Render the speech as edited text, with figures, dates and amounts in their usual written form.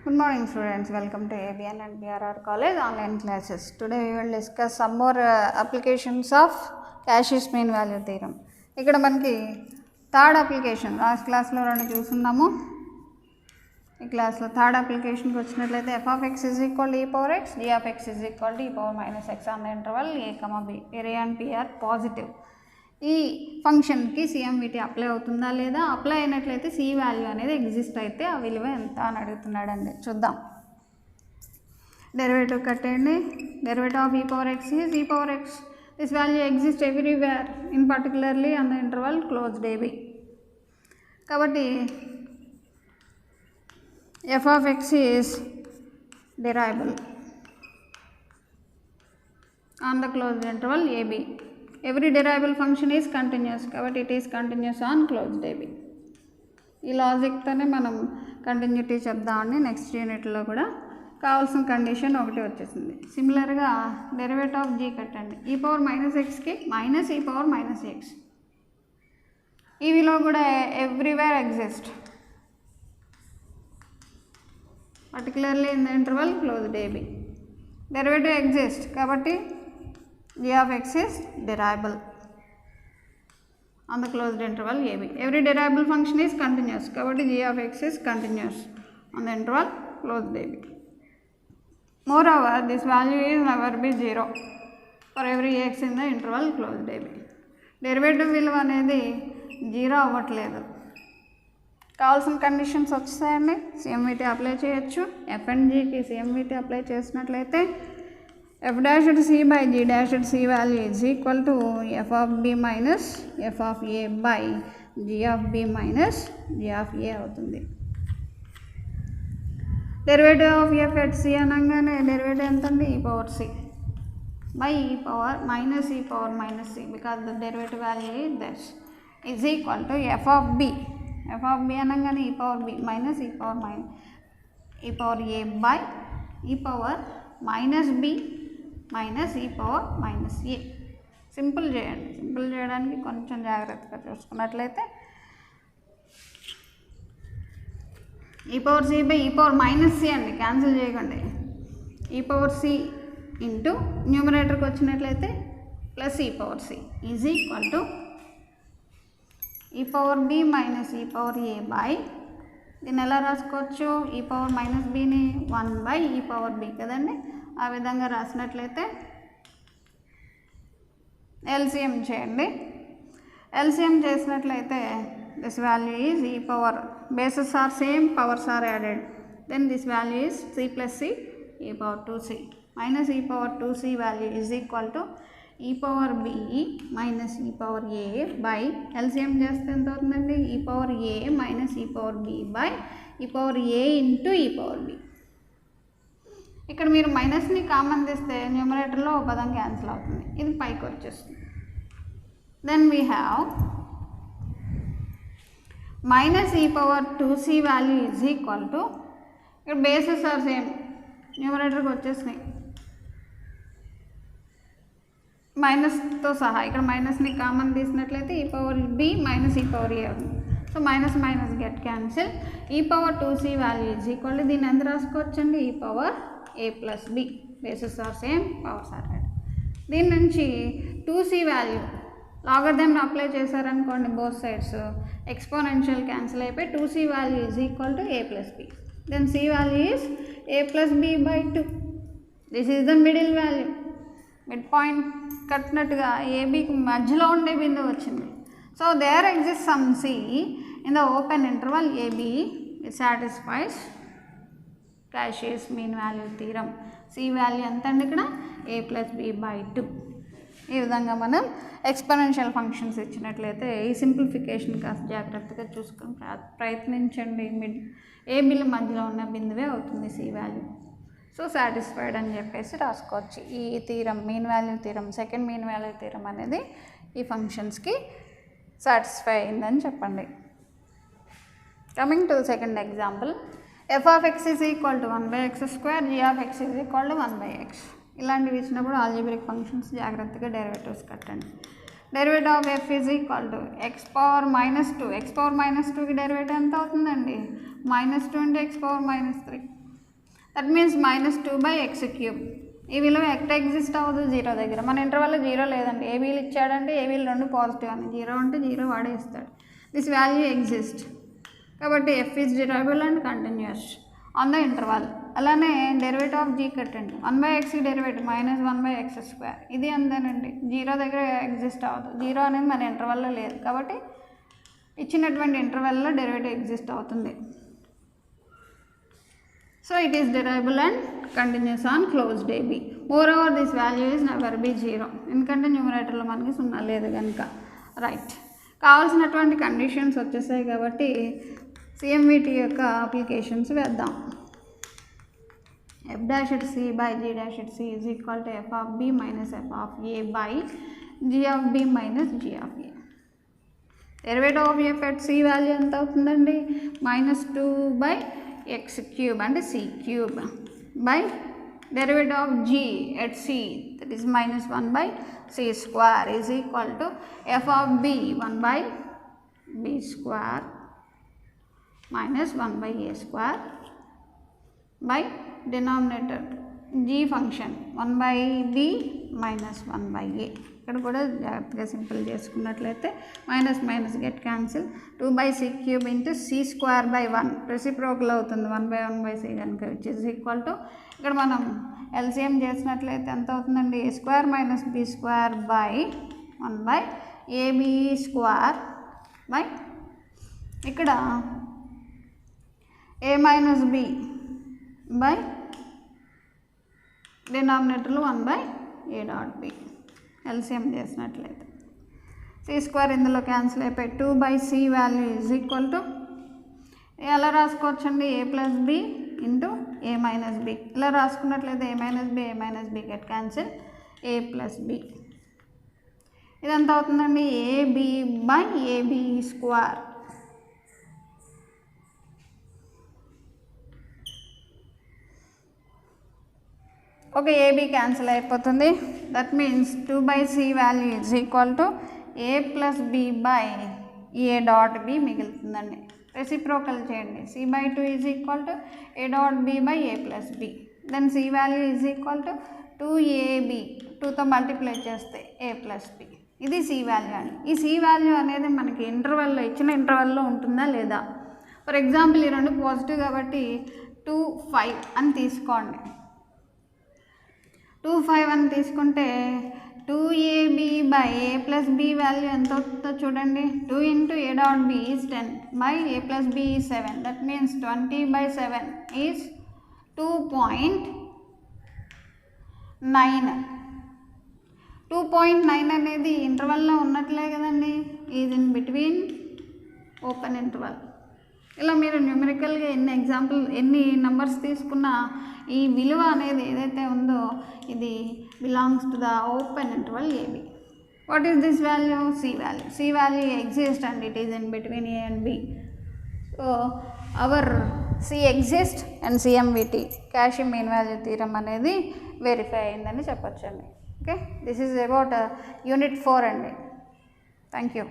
Good morning students, welcome to ABN and BRR College online classes. Today we will discuss some more applications of Cauchy's mean value theorem. ఇక్కడ మనకి third application last క్లాస్లో రెండు చూస్తున్నాము. ఈ క్లాస్లో third అప్లికేషన్కి వచ్చినట్లయితే f(x) is equal to e power x, g(x) is equal to e power minus x on the interval a, b, where a and p are positive. ఈ ఫంక్షన్కి CMVT అప్లై అవుతుందా లేదా, అప్లై అయినట్లయితే C వాల్యూ అనేది exist అయితే ఆ విలువ ఎంత అని అడుగుతున్నాడండి. చూద్దాం. డెరివేటివ్ కట్టండి. Derivative of e power x is e power x. This value exists everywhere, in particularly on the interval closed ab. కాబట్టి f of x is derivable on the closed interval ab. Every derivable function is continuous, కాబట్టి it is continuous on closed ab. ఈ లాజిక్తోనే మనం continuity చెప్దామండి. Next యూనిట్లో కూడా కావాల్సిన condition ఒకటి వచ్చేసింది. సిమిలర్గా డెరివేటివ్ ఆఫ్ g కట్టండి. e పవర్ మైనస్ ఎక్స్కి minus e power minus x, ఈ విలువ కూడా everywhere exist, particularly in the interval closed ab. Derivative exist కాబట్టి g of x is derivable on the closed interval ab. Every derivable function is continuous కాబట్టి g of x is continuous on the interval closed ab. Moreover, this value is never be 0 for every x in the interval closed ab. Derivative విలువ అనేది 0 అవ్వట్లేదు. కావాల్సిన conditions వచ్చాయండి. CMVT apply చేయొచ్చు. f and gకి CMVT apply చేసినట్లయితే f dashed c by g dashed c value is equal to f of b minus f of a by g of b minus g of a అవుతుంది. Derivative of f at c అనగానే derivative ఎంత అండి? e power c by e power minus c because the derivative value is this is equal to f of b అనగానే e power b minus e power a by e power minus b minus e power minus a. Simple చేయండి. Simple చేయడానికి కొంచెం జాగ్రత్తగా చూసుకున్నట్లయితే e power c by e power minus c అండి, cancel చేయకండి. e power c into న్యూమరేటర్కి వచ్చినట్లయితే plus e power c is equal to e power b minus e power a by, దీన్ని ఎలా రాసుకోవచ్చు? e పవర్ మైనస్ bని 1 by e power b కదండి. ఆ విధంగా రాసినట్లయితే LCM చేయండి. LCM చేసినట్లయితే this value is e power, bases are same, powers are added, then this value is c plus c e power 2c minus e power 2c value is equal to e power b minus e power a by, LCM చేస్తే ఎంత అవుతుందండి? e power a minus e power b by e power a into e power b. ఇక్కడ మీరు మైనస్ని common తీస్తే న్యూమరేటర్లో ఒక పదం cancel అవుతుంది, ఇది పైకి వచ్చేస్తుంది. Then we have minus e power 2c value is equal to, ఇక్కడ బేసెస్ ఆర్ సేమ్, న్యూమరేటర్కి వచ్చేసినాయి మైనస్తో సహా. ఇక్కడ మైనస్ని కామన్ తీసినట్లయితే e power b minus e power a అవుతుంది. So minus minus get cancel. e power 2c value is equal to, దీన్ని ఎంత రాసుకోవచ్చండి? e power a plus b, bases are same, powers are add. దీని నుంచి 2c value logarithm apply చేశారనుకోండి, both sides exponential cancel అయిపోయి 2c value is equal to a plus b. Then c value is a plus b by 2. This is the middle value. Mid point కట్టినట్టుగా ఏబీకి మధ్యలో ఉండే బిందువు వచ్చింది. So there exist some c in the open interval ab. It satisfies Cauchy's mean value theorem. c value ఎంత అండి? ఇక్కడ a plus b by 2. ఈ విధంగా మనం ఎక్స్పోనెన్షియల్ ఫంక్షన్స్ ఇచ్చినట్లయితే ఈ సింప్లిఫికేషన్ కాస్త జాగ్రత్తగా చూసుకొని ప్రయత్నించండి. మిడ్ ఏబీల మధ్యలో ఉన్న బిందువే అవుతుంది c వాల్యూ. సో సాటిస్ఫైడ్ అని చెప్పేసి రాసుకోవచ్చు. ఈ theorem, mean value theorem, second mean value theorem అనేది ఈ ఫంక్షన్స్కి సాటిస్ఫై అయిందని చెప్పండి. Coming to second example, f of x is equal to 1 by x square, g of x is equal to 1 by x. ఇలాంటివి ఇచ్చినప్పుడు ఆల్జీబ్రిక్ ఫంక్షన్స్ జాగ్రత్తగా derivatives కట్టండి. Derivative of f is equal to x power minus 2. x power minus 2కి derivative ఎంత అవుతుందండి? -2 into x power -3. That means -2/x³ ఈ విలువ ఎక్కడ ఎగ్జిస్ట్ అవ్వదు 0 దగ్గర. మన ఇంటర్వల్లో 0 లేదండి. ఏబీలు ఇచ్చాడంటే ఏబీలు 2 పాజిటివ్ అని, 0 అంటే 0 వాడేస్తాడు. దిస్ వాల్యూ ఎగ్జిస్ట్ కాబట్టి f is derivable and continuous on the interval. అలానే డెరివేటివ్ ఆఫ్ g కట్టండి. 1/x derivative -1/x². ఇది అంతేనండి, 0 దగ్గర ఎగ్జిస్ట్ అవ్వదు. 0 అనేది మన ఇంటర్వల్లో లేదు కాబట్టి ఇచ్చినటువంటి ఇంటర్వెల్లో డెరివేటివ్ ఎగ్జిస్ట్ అవుతుంది. So it is derivable and continuous on closed AB. Moreover, this value is never be 0 ఎందుకంటే న్యూమరేటర్లో మనకి 0 లేదు కనుక. రైట్, కావాల్సినటువంటి కండిషన్స్ వచ్చేసాయి కాబట్టి CMVT యొక్క అప్లికేషన్స్ వేద్దాం. f'(c)/g'(c) is equal to f of b minus f of a by g of b minus g of a. Derivative of f at c value ఎంత అవుతుందండి? -2/x³ అంటే c³ by derivative of g at c that is -1/c² is equal to f of b 1/b² minus 1/a² by denominator g function 1/b minus 1/a. ఇక్కడ కూడా జాగ్రత్తగా simple చేసుకున్నట్లయితే minus get cancel 2/c³ into c²/1 reciprocal అవుతుంది 1/1/c కనుక which is equal to ఇక్కడ మనం LCM చేసినట్లయితే ఎంత అవుతుందండి? a² - b² by 1/ab² by ఇక్కడ a - b బై డినామినేటర్లో 1/a.b ఎల్సిఎం చేసినట్లయితే c² ఇందులో క్యాన్సిల్ అయిపోయి 2/c value is equal to ఎలా రాసుకోవచ్చండి? a + b into a - b. ఇలా రాసుకున్నట్లయితే a - b get cancel a + b. ఇదంతా అవుతుందండి ab/ab². ఒక ab క్యాన్సిల్ అయిపోతుంది. That means 2/c value is equal to a + b/a.b మిగులుతుందండి. రెసిప్రోకల్ చేయండి. c/2 is equal to a.b/a + b. Then c value is equal to 2ab 2తో multiply చేస్తే a + b. ఇది c value అండి. ఈ c value అనేది మనకి ఇంటర్వెల్లో ఇచ్చిన ఇంటర్వెల్లో ఉంటుందా లేదా? ఫర్ ఎగ్జాంపుల్ ఈ రెండు పాజిటివ్ కాబట్టి 2, 5 అని తీసుకోండి. 2, 5 అని తీసుకుంటే 2ab/a + b వాల్యూ ఎంత అవుతుందో చూడండి. 2 × a.b is 10 by a + b is 7. That means 20/7 is 2.9. 2.9 అనేది ఇంటర్వల్లో ఉన్నట్లే కదండి. Is in between open interval. ఇలా మీరు న్యూమరికల్గా ఎన్ని నెంబర్స్ తీసుకున్నా ఈ విలువ అనేది ఏదైతే ఉందో ఇది belongs to the open interval AB. What is this value? C value. C value exist and it is in between A and B. So our C exist and CMVT Cauchy mean value theorem అనేది verify అయిందని చెప్పొచ్చండి. Okay, this is about unit 4 అండి. Thank you.